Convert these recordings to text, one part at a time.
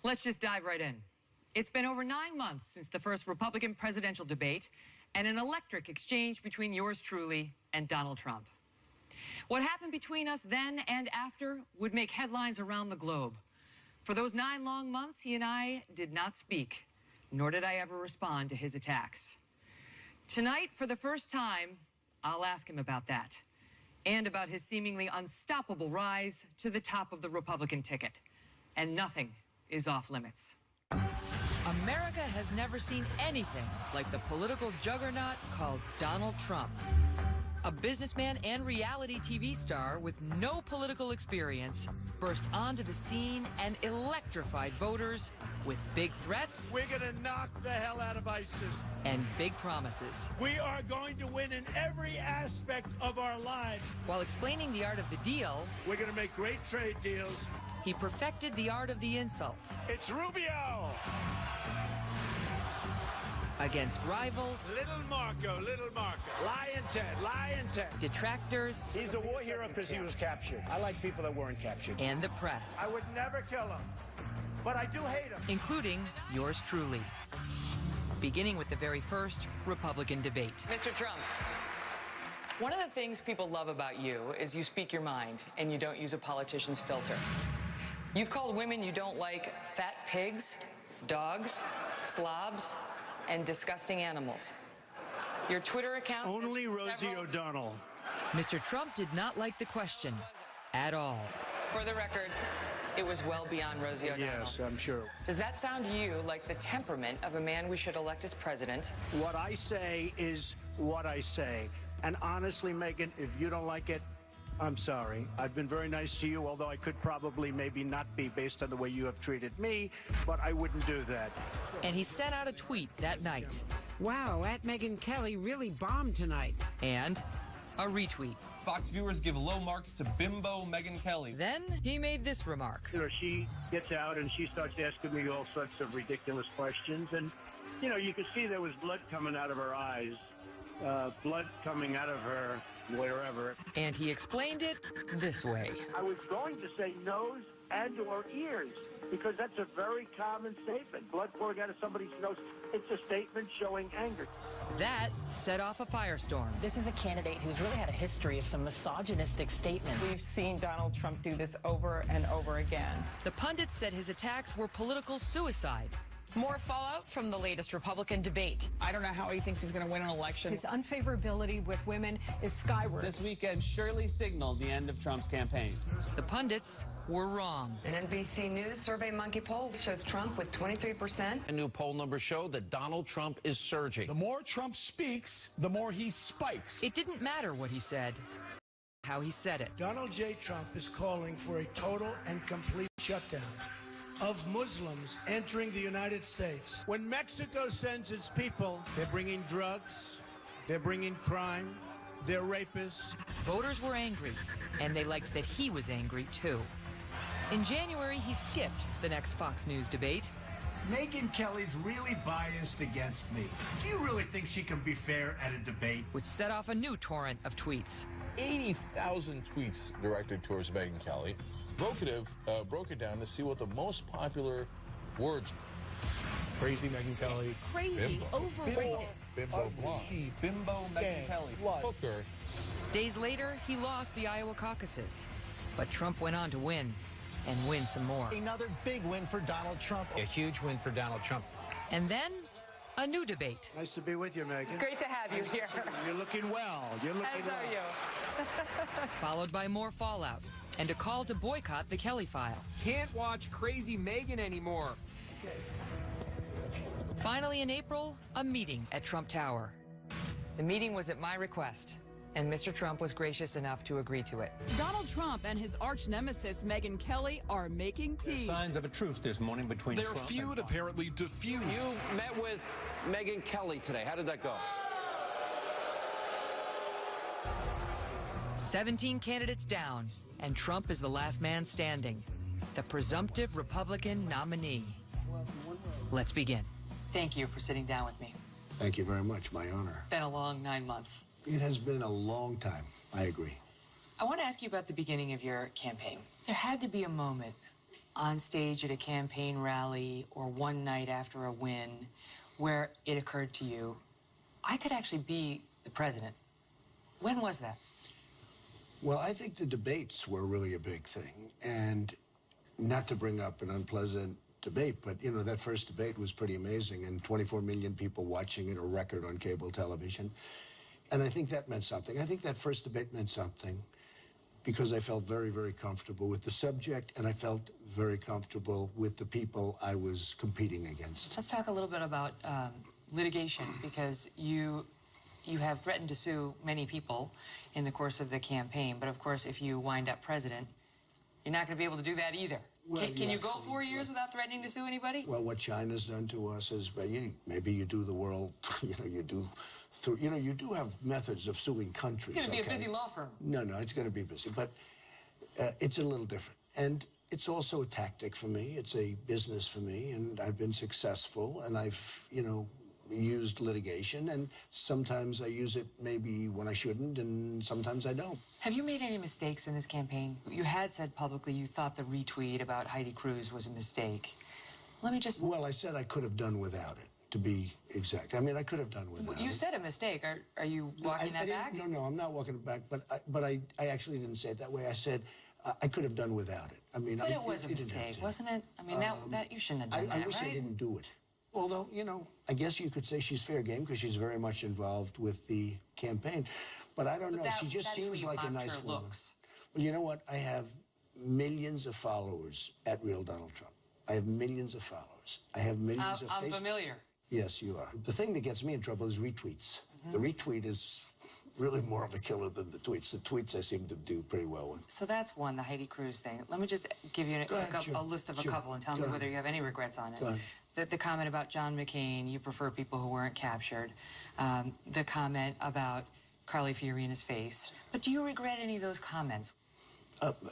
Let's just dive right in. It's been over 9 months since the first Republican presidential debate and an electric exchange between yours truly and Donald Trump. What happened between us then and after would make headlines around the globe. For those 9 long months, he and I did not speak, nor did I ever respond to his attacks. Tonight, for the first time, I'll ask him about that and about his seemingly unstoppable rise to the top of the Republican ticket. And nothing is off limits. America has never seen anything like the political juggernaut called Donald Trump. A businessman and reality TV star with no political experience burst onto the scene and electrified voters with big threats. We're going to knock the hell out of ISIS. And big promises. We are going to win in every aspect of our lives. While explaining the art of the deal, we're going to make great trade deals. He perfected the art of the insult. It's Rubio! Against rivals. Little Marco. Lion Ted. Detractors. He's a war hero because he was captured. I like people that weren't captured. And the press. I would never kill him, but I do hate him. Including yours truly. Beginning with the very first Republican debate. Mr. Trump, one of the things people love about you is you speak your mind and you don't use a politician's filter. You've called women you don't like fat pigs, dogs, slobs, and disgusting animals. Your Twitter account... Only Rosie O'Donnell. Mr. Trump did not like the question at all. For the record, it was well beyond Rosie O'Donnell. Yes, I'm sure. Does that sound to you like the temperament of a man we should elect as president? What I say is what I say. And honestly, Megyn, if you don't like it, I'm sorry. I've been very nice to you, although I could probably maybe not be based on the way you have treated me, but I wouldn't do that. And he sent out a tweet that night. Wow, Megyn Kelly really bombed tonight. And a retweet. Fox viewers give low marks to bimbo Megyn Kelly. Then he made this remark. You know, she gets out and she starts asking me all sorts of ridiculous questions. And, you know, you could see there was blood coming out of her eyes, blood coming out of her wherever. And he explained it this way. I was going to say nose and or ears, because that's a very common statement. Blood pouring out of somebody's nose. It's a statement showing anger. That set off a firestorm. This is a candidate who's really had a history of some misogynistic statements. We've seen Donald Trump do this over and over again. The pundits said his attacks were political suicide. More fallout from the latest Republican debate. I don't know how he thinks he's going to win an election. His unfavorability with women is skyward. This weekend surely signaled the end of Trump's campaign. The pundits were wrong. An NBC News SurveyMonkey poll shows Trump with 23%. A new poll numbers show that Donald Trump is surging. The more Trump speaks, the more he spikes. It didn't matter what he said, how he said it. Donald J. Trump is calling for a total and complete shutdown of Muslims entering the United States. When Mexico sends its people, they're bringing drugs, they're bringing crime, they're rapists. Voters were angry, and they liked that he was angry, too. In January, he skipped the next Fox News debate. Megyn Kelly's really biased against me. Do you really think she can be fair at a debate? Which set off a new torrent of tweets. 80,000 tweets directed towards Megyn Kelly. Vocative broke it down to see what the most popular words. Crazy Megyn Kelly. Crazy, overrated. Bimbo blonde. Bimbo Megyn Kelly. Hooker. Days later, he lost the Iowa caucuses. But Trump went on to win, and win some more. Another big win for Donald Trump. A huge win for Donald Trump. And then, a new debate. Nice to be with you, Megyn. Great to have you here. You're looking well. You're looking As well. are you. Followed by more fallout and a call to boycott the Kelly file. Can't watch Crazy Megyn anymore. Finally, in April, a meeting at Trump Tower. The meeting was at my request, and Mr. Trump was gracious enough to agree to it. Donald Trump and his arch nemesis Megyn Kelly are making peace. Signs of a truce this morning between Their Trump feud apparently diffused. You met with Megyn Kelly today. How did that go? 17 candidates down, and Trump is the last man standing, the presumptive Republican nominee. Let's begin. Thank you for sitting down with me. Thank you very much. My honor. Been a long 9 months. It has been a long time. I agree. I want to ask you about the beginning of your campaign. There had to be a moment on stage at a campaign rally or one night after a win where it occurred to you, I could actually be the president? When was that? Well, I think the debates were really a big thing. And not to bring up an unpleasant debate, but, you know, that first debate was pretty amazing, and 24 million people watching it, a record on cable television. And I think that meant something. I think that first debate meant something because I felt very, very comfortable with the subject, and I felt very comfortable with the people I was competing against. Let's talk a little bit about litigation, because you have threatened to sue many people in the course of the campaign, but of course, if you wind up president, you're not going to be able to do that either. Well, can you go 4 years without threatening to sue anybody? Well, what China's done to us is, maybe you do the world, you do have methods of suing countries. It's going to be a busy law firm. No, it's going to be busy, but it's a little different. And it's also a tactic for me. It's a business for me, and I've been successful, and I've, used litigation, and sometimes I use it maybe when I shouldn't, and sometimes I don't. Have you made any mistakes in this campaign? You had said publicly you thought the retweet about Heidi Cruz was a mistake. Let me just... Well, I said I could have done without it, to be exact. I mean, I could have done without it. You said a mistake. Are you walking that back? No, I'm not walking it back, but I actually didn't say it that way. I said I could have done without it. I mean, but it was a mistake, wasn't it? I mean, that you shouldn't have done that, I wish I didn't do it. Although, I guess you could say she's fair game because she's very much involved with the campaign. But I don't know. She just seems like a nice woman. Well, you know what? I have millions of followers at Real Donald Trump. I have millions of followers. I have millions of I'm familiar. Yes, you are. The thing that gets me in trouble is retweets. The retweet is really more of a killer than the tweets. The tweets I seem to do pretty well with. So that's one, the Heidi Cruz thing. Let me just give you a list of a couple and tell me whether you have any regrets on it. The comment about John McCain, you prefer people who weren't captured. The comment about Carly Fiorina's face. But do you regret any of those comments?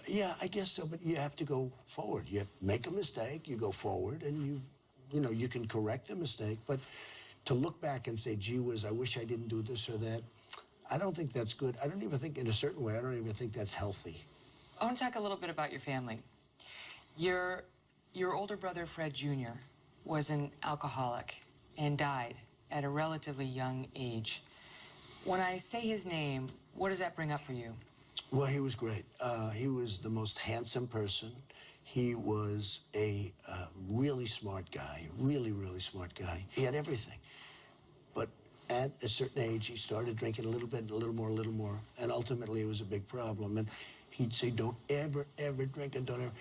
Yeah, I guess so, but you have to go forward. You make a mistake, you go forward, and you can correct the mistake, but to look back and say, gee whiz, I wish I didn't do this or that, I don't think that's good. I don't even think, in a certain way, I don't even think that's healthy. I want to talk a little bit about your family. Your older brother, Fred Jr., was an alcoholic and died at a relatively young age. When I say his name, what does that bring up for you? Well, he was great. He was the most handsome person. He was a really smart guy, really, really smart guy. He had everything. But at a certain age, he started drinking a little bit, a little more, and ultimately it was a big problem. And he'd say, don't ever, ever drink, and don't ever.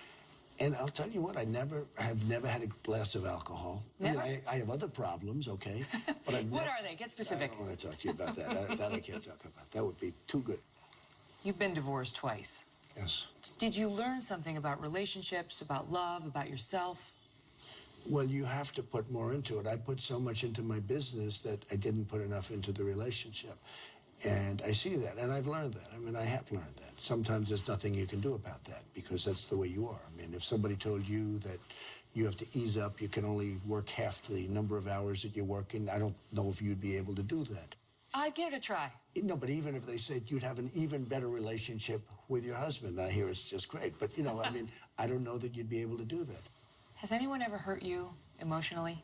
And I'll tell you what, have never had a glass of alcohol. Never? I mean, I have other problems, okay? But what are they? Get specific. I don't want to talk to you about that. That I can't talk about. That would be too good. You've been divorced twice. Yes. Did you learn something about relationships, about love, about yourself? Well, you have to put more into it. I put so much into my business that I didn't put enough into the relationship. And I see that, and I've learned that. I mean, I have learned that. Sometimes there's nothing you can do about that because that's the way you are. I mean, if somebody told you that you have to ease up, you can only work half the number of hours that you're working, I don't know if you'd be able to do that. I'd give it a try. No, but even if they said you'd have an even better relationship with your husband, I hear it's just great. But, I mean, I don't know that you'd be able to do that. Has anyone ever hurt you emotionally?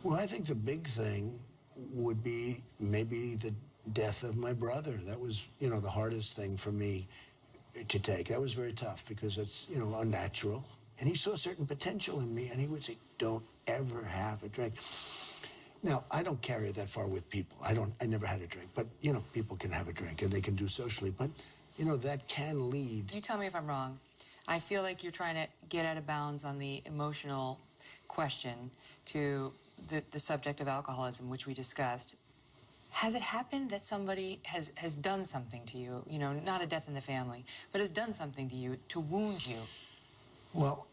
Well, I think the big thing would be maybe the death of my brother. That was, the hardest thing for me to take. That was very tough because it's, unnatural. And he saw certain potential in me, and he would say, don't ever have a drink. Now, I don't carry it that far with people. I never had a drink. But, people can have a drink, and they can do socially. But, that can lead. You tell me if I'm wrong. I feel like you're trying to get out of bounds on the emotional question to the subject of alcoholism, which we discussed. Has it happened that somebody has done something to you, not a death in the family, but has done something to you to wound you? Well,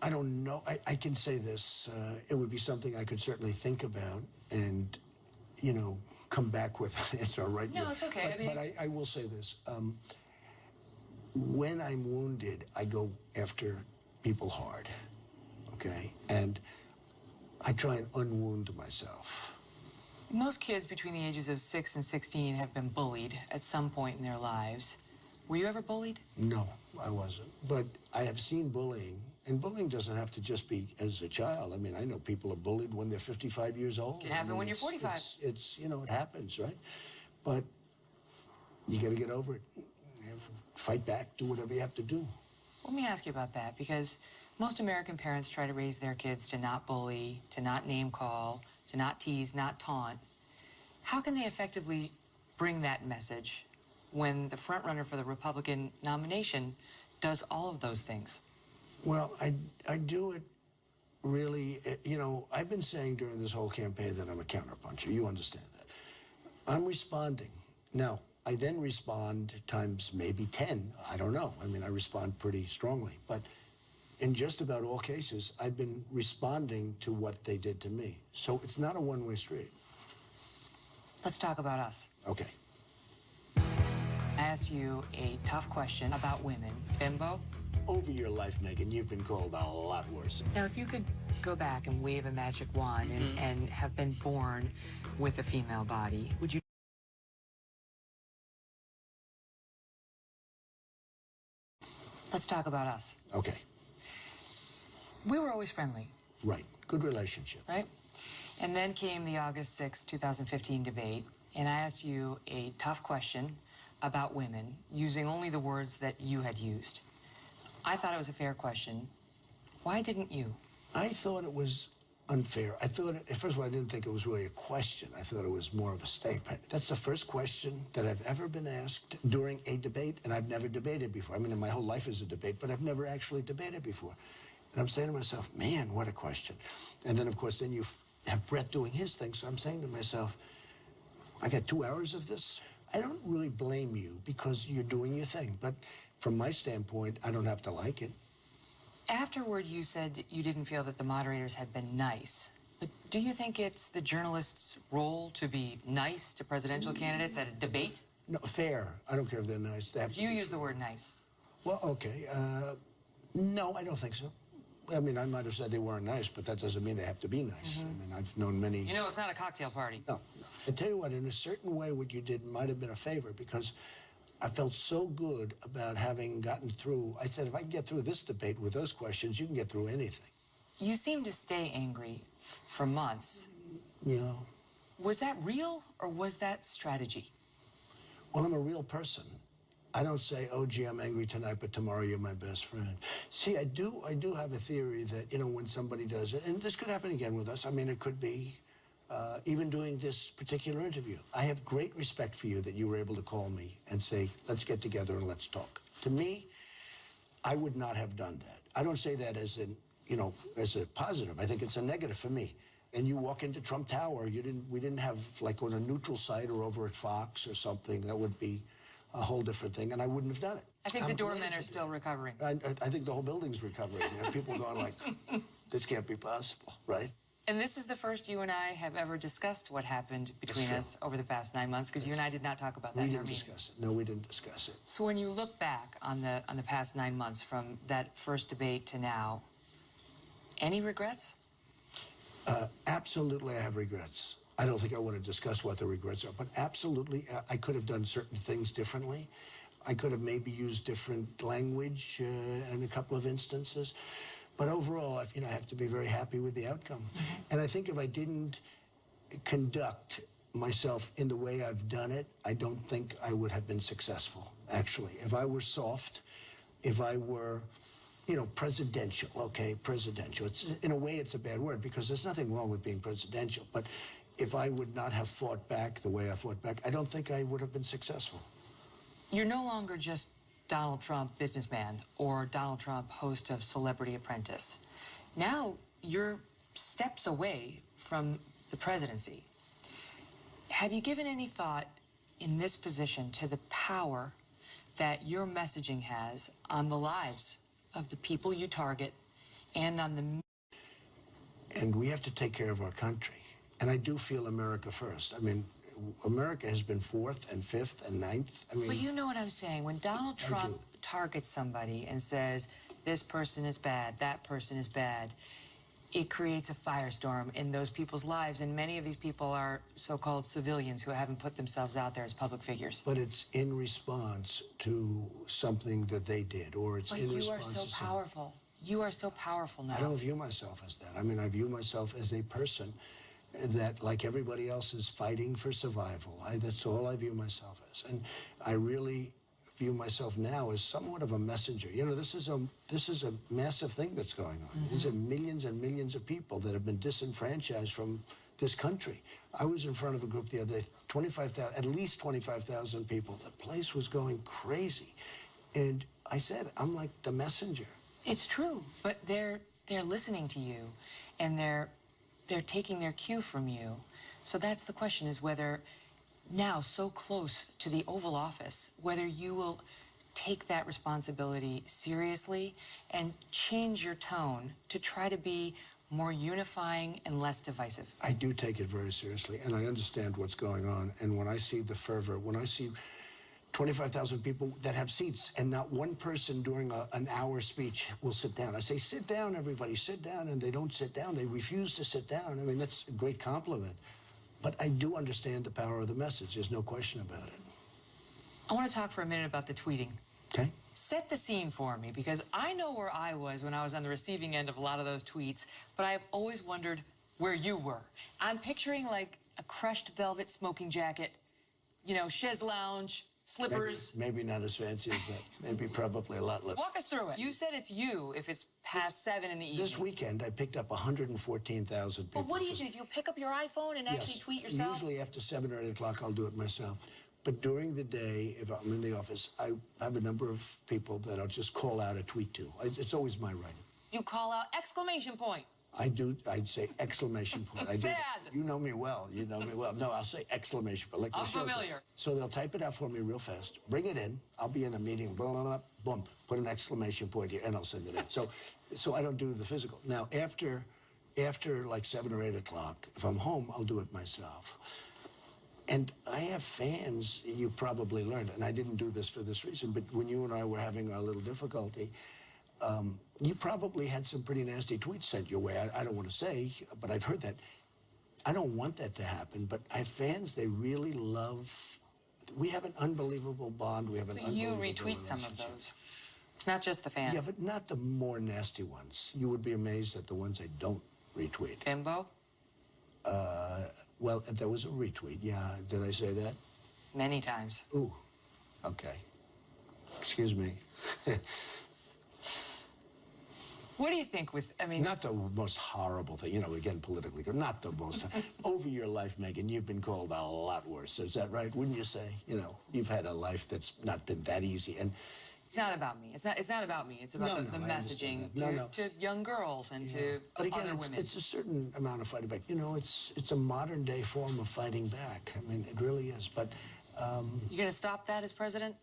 I don't know. I can say this. It would be something I could certainly think about and, come back with an answer right now. No, it's okay. But I will say this. When I'm wounded, I go after people hard, okay? And I try and unwound myself. Most kids between the ages of 6 and 16 have been bullied at some point in their lives. Were you ever bullied? No, I wasn't. But I have seen bullying, and bullying doesn't have to just be as a child. I mean, I know people are bullied when they're 55 years old. It can happen when you're 45. It's, you know, it happens, right? But you got to get over it. Fight back, do whatever you have to do. Let me ask you about that, because most American parents try to raise their kids to not bully, to not name call, to not tease, not taunt. How can they effectively bring that message when the frontrunner for the Republican nomination does all of those things? Well, I do it really, you know, I've been saying during this whole campaign that I'm a counterpuncher. You understand that. I'm responding. Now, I then respond times maybe 10. I don't know. I mean, I respond pretty strongly. But in just about all cases, I've been responding to what they did to me. So it's not a one-way street. Let's talk about us. Okay. I asked you a tough question about women. Bimbo? Over your life, Megyn, you've been called a lot worse. Now, if you could go back and wave a magic wand and have been born with a female body, would you? Let's talk about us. Okay. We were always friendly. Right. Good relationship. Right? And then came the August 6, 2015 debate, and I asked you a tough question about women using only the words that you had used. I thought it was a fair question. Why didn't you? I thought it was unfair. I thought, first of all, I didn't think it was really a question. I thought it was more of a statement. That's the first question that I've ever been asked during a debate, and I've never debated before. I mean, my whole life is a debate, but I've never actually debated before. And I'm saying to myself, man, what a question. And then, of course, then you have Brett doing his thing, so I'm saying to myself, I got 2 hours of this. I don't really blame you because you're doing your thing, but from my standpoint, I don't have to like it. Afterward, you said you didn't feel that the moderators had been nice. But do you think it's the journalist's role to be nice to presidential candidates at a debate? No, fair. I don't care if they're nice. They have to You be use the fair. word nice. Well, okay. No, I don't think so. I mean, I might have said they weren't nice, but that doesn't mean they have to be nice. I mean, I've known many... You know, it's not a cocktail party. No. I tell you what, in a certain way, what you did might have been a favor, because I felt so good about having gotten through. I said, if I can get through this debate with those questions, you can get through anything. You seem to stay angry for months. Yeah. Was that real, or was that strategy? Well, I'm a real person. I don't say, oh, gee, I'm angry tonight, but tomorrow you're my best friend. See, I do have a theory that, you know, when somebody does it, and this could happen again with us. I mean, it could be even doing this particular interview. I have great respect for you that you were able to call me and say, let's get together and let's talk. To me, I would not have done that. I don't say that as an, you know, as a positive. I think it's a negative for me. And you walk into Trump Tower, we didn't have, like, on a neutral site or over at Fox or something. That would be a whole different thing, and I wouldn't have done it. I think the doormen are still recovering. I think the whole building's recovering. You have people going like, this can't be possible, right? And this is the first you and I have ever discussed what happened between us over the past 9 months, because you and I did not talk about that. We didn't discuss it. No, we didn't discuss it. So when you look back on the past 9 months from that first debate to now, any regrets? Absolutely, I have regrets. I don't think I want to discuss what the regrets are, but absolutely, I could have done certain things differently. I could have maybe used different language in a couple of instances. But overall, you know, I have to be very happy with the outcome. And I think if I didn't conduct myself in the way I've done it, I don't think I would have been successful, actually. If I were soft, if I were, you know, presidential, okay, presidential. It's, in a way, it's a bad word because there's nothing wrong with being presidential. But if I would not have fought back the way I fought back, I don't think I would have been successful. You're no longer just Donald Trump businessman or Donald Trump host of Celebrity Apprentice. Now you're steps away from the presidency. Have you given any thought in this position to the power that your messaging has on the lives of the people you target and on the... And we have to take care of our country. And I do feel America first. I mean, America has been 4th and 5th and 9th. I mean... But you know what I'm saying. When Donald Trump targets somebody and says, this person is bad, that person is bad, it creates a firestorm in those people's lives, and many of these people are so-called civilians who haven't put themselves out there as public figures. But it's in response to something that they did, or it's in response to you are so powerful. You are so powerful now. I don't view myself as that. I mean, I view myself as a person that, like everybody else, is fighting for survival. That's all I view myself as. And I really view myself now as somewhat of a messenger. You know, this is a massive thing that's going on. Mm-hmm. These are millions and millions of people that have been disenfranchised from this country. I was in front of a group the other day, 25,000, at least 25,000 people. The place was going crazy. And I said, I'm like the messenger. It's true, but they're listening to you, and they're taking their cue from you. So that's the question, is whether now, so close to the Oval Office, whether you will take that responsibility seriously and change your tone to try to be more unifying and less divisive. I do take it very seriously, and I understand what's going on. And when I see the fervor, when I see 25,000 people that have seats, and not one person during an hour speech will sit down. I say, sit down, everybody, sit down, and they don't sit down. They refuse to sit down. I mean, that's a great compliment. But I do understand the power of the message. There's no question about it. I want to talk for a minute about the tweeting. Okay. Set the scene for me, because I know where I was when I was on the receiving end of a lot of those tweets, but I've always wondered where you were. I'm picturing like a crushed velvet smoking jacket, you know, chaise lounge, slippers. Maybe not as fancy as that. Maybe probably a lot less. Walk us through it. You said it's you if it's past 7 in the evening. This weekend, I picked up 114,000 people. Well, what do? Do you pick up your iPhone and actually tweet yourself? Usually after 7 or 8 o'clock, I'll do it myself. But during the day, if I'm in the office, I have a number of people that I'll just call out a tweet to. It's always my right. You call out exclamation point. I do. I'd say exclamation point. I do. Sad. You know me well. You know me well. No, I'll say exclamation point. Like I'm familiar. So they'll type it out for me real fast. Bring it in. I'll be in a meeting. Blah, blah, blah. Boom. Put an exclamation point here, and I'll send it in. So I don't do the physical. Now, after like 7 or 8 o'clock, if I'm home, I'll do it myself. And I have fans, you probably learned, and I didn't do this for this reason, but when you and I were having our little difficulty, you probably had some pretty nasty tweets sent your way. I don't want to say, but I've heard that. I don't want that to happen, but I have fans, they really love, we have an unbelievable bond. We have an unbelievable relationship. You retweet some of those. It's not just the fans. Yeah, but not the more nasty ones. You would be amazed at the ones I don't retweet. Bimbo? Well, there was a retweet, yeah. Did I say that? Many times. Ooh, okay. Excuse me. What do you think with, I mean... Not the most horrible thing, you know, again, politically, not the most... Over your life, Megyn, you've been called a lot worse. Is that right? Wouldn't you say? You know, you've had a life that's not been that easy, and... It's not about me. It's not about me. It's about the messaging to young girls and to but again, other women. It's a certain amount of fighting back. You know, it's a modern-day form of fighting back. I mean, it really is, but... You going to stop that as president?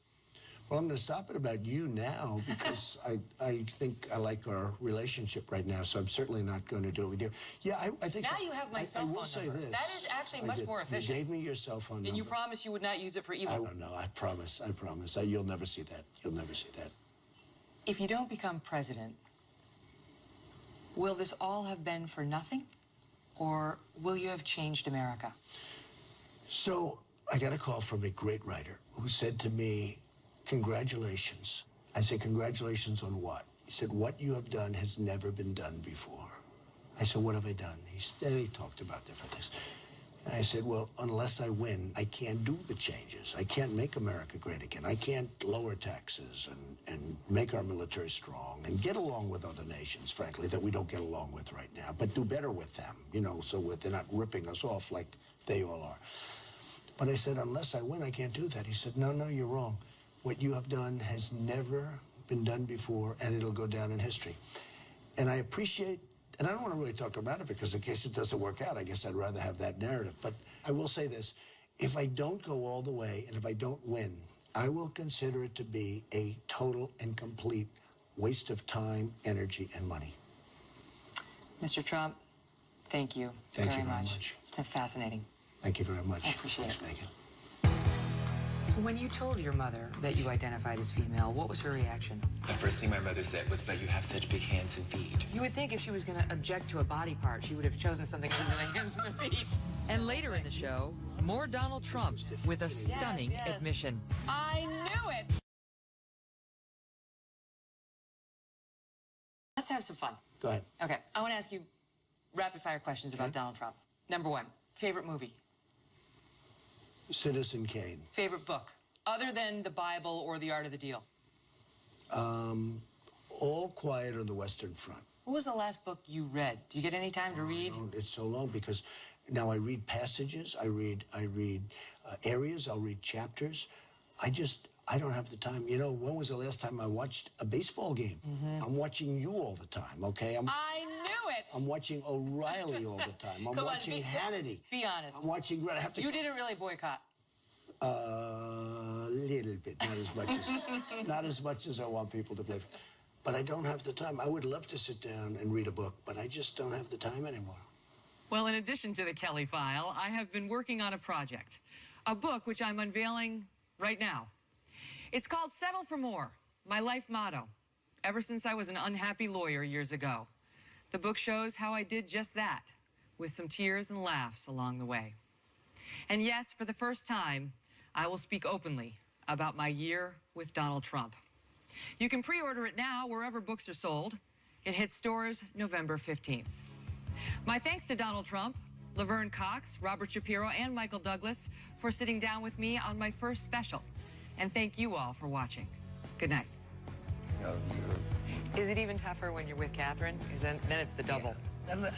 Well, I'm going to stop it about you now because I think I like our relationship right now, so I'm certainly not going to do it with you. Yeah, I think now so. you have my cell phone number. This. That is actually much more efficient. You gave me your cell phone number. And you promised you would not use it for evil. I don't know. I promise. You'll never see that. You'll never see that. If you don't become president, will this all have been for nothing? Or will you have changed America? So I got a call from a great writer who said to me, congratulations. I said, congratulations on what? He said, what you have done has never been done before. I said, what have I done? He talked about different things. And I said, well, unless I win, I can't do the changes. I can't make America great again. I can't lower taxes and make our military strong and get along with other nations, frankly, that we don't get along with right now, but do better with them, you know, so they're not ripping us off like they all are. But I said, unless I win, I can't do that. He said, no, you're wrong. What you have done has never been done before, and it'll go down in history. And I appreciate, and I don't want to really talk about it because in case it doesn't work out, I guess I'd rather have that narrative. But I will say this, if I don't go all the way and if I don't win, I will consider it to be a total and complete waste of time, energy, and money. Mr. Trump, thank you very much. It's been fascinating. Thank you very much. I appreciate it. Thanks, Megyn. So when you told your mother that you identified as female, what was her reaction? The first thing my mother said was, but you have such big hands and feet. You would think if she was going to object to a body part, she would have chosen something other than the hands and the feet. And later in the show, more Donald Trump with a stunning admission. I knew it. Let's have some fun. Go ahead. Okay, I want to ask you rapid-fire questions about Donald Trump. Number one, favorite movie? Citizen Kane. Favorite book, other than the Bible or The Art of the Deal? All Quiet on the Western Front. What was the last book you reid? Do you get any time to read? No, it's so long because now I read passages, I read areas, I'll read chapters. I don't have the time. You know, when was the last time I watched a baseball game? I'm watching you all the time, okay? I knew it. I'm watching O'Reilly all the time. I'm watching Hannity. Be honest. I'm watching. I have to. You didn't really boycott. A little bit, not as much as I want people to believe. But I don't have the time. I would love to sit down and read a book, but I just don't have the time anymore. Well, in addition to the Kelly File, I have been working on a project, a book which I'm unveiling right now. It's called Settle for More, my life motto, ever since I was an unhappy lawyer years ago. The book shows how I did just that, with some tears and laughs along the way. And yes, for the first time, I will speak openly about my year with Donald Trump. You can pre-order it now wherever books are sold. It hits stores November 15th. My thanks to Donald Trump, Laverne Cox, Robert Shapiro, and Michael Douglas for sitting down with me on my first special. And thank you all for watching. Good night. Is it even tougher when you're with Catherine? Then it's the double. Yeah.